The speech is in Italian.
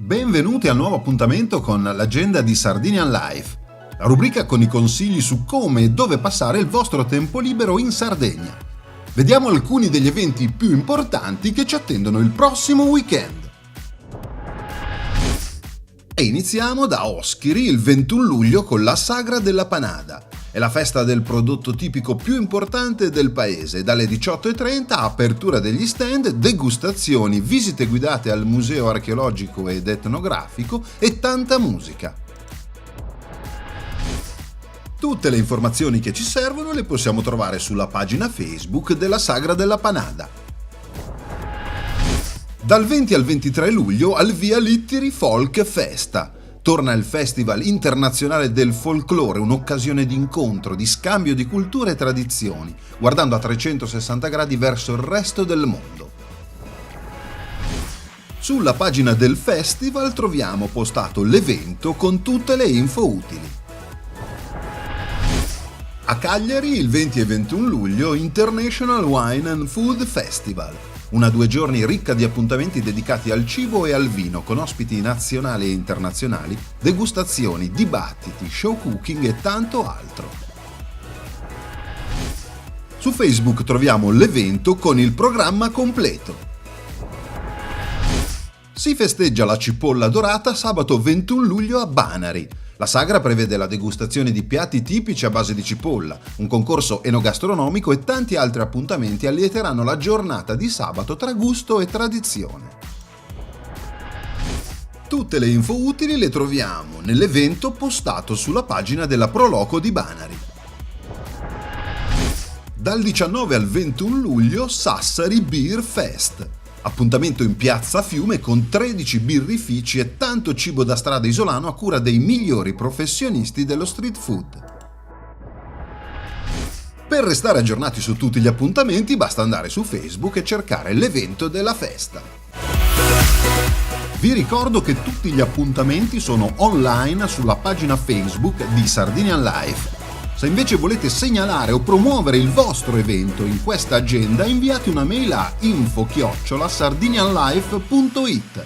Benvenuti al nuovo appuntamento con l'agenda di Sardinian Life, la rubrica con i consigli su come e dove passare il vostro tempo libero in Sardegna. Vediamo alcuni degli eventi più importanti che ci attendono il prossimo weekend. E iniziamo da Oschiri il 21 luglio con la Sagra della Panada. È la festa del prodotto tipico più importante del paese. Dalle 18:30 apertura degli stand, degustazioni, visite guidate al museo archeologico ed etnografico e tanta musica. Tutte le informazioni che ci servono le possiamo trovare sulla pagina Facebook della Sagra della Panada. Dal 20 al 23 luglio al via Littiri Folk Festa. Torna il Festival Internazionale del Folklore, un'occasione di incontro, di scambio di culture e tradizioni, guardando a 360 gradi verso il resto del mondo. Sulla pagina del festival troviamo postato l'evento con tutte le info utili. A Cagliari il 20 e 21 luglio International Wine and Food Festival. Una 2 giorni ricca di appuntamenti dedicati al cibo e al vino, con ospiti nazionali e internazionali, degustazioni, dibattiti, show cooking e tanto altro. Su Facebook troviamo l'evento con il programma completo. Si festeggia la cipolla dorata sabato 21 luglio a Banari. La sagra prevede la degustazione di piatti tipici a base di cipolla, un concorso enogastronomico e tanti altri appuntamenti allieteranno la giornata di sabato tra gusto e tradizione. Tutte le info utili le troviamo nell'evento postato sulla pagina della Proloco di Banari. Dal 19 al 21 luglio Sassari Beer Fest. Appuntamento in Piazza Fiume con 13 birrifici e tanto cibo da strada isolano a cura dei migliori professionisti dello street food. Per restare aggiornati su tutti gli appuntamenti basta andare su Facebook e cercare l'evento della festa. Vi ricordo che tutti gli appuntamenti sono online sulla pagina Facebook di Sardinian Life. Se invece volete segnalare o promuovere il vostro evento in questa agenda, inviate una mail a info@sardinianlife.it.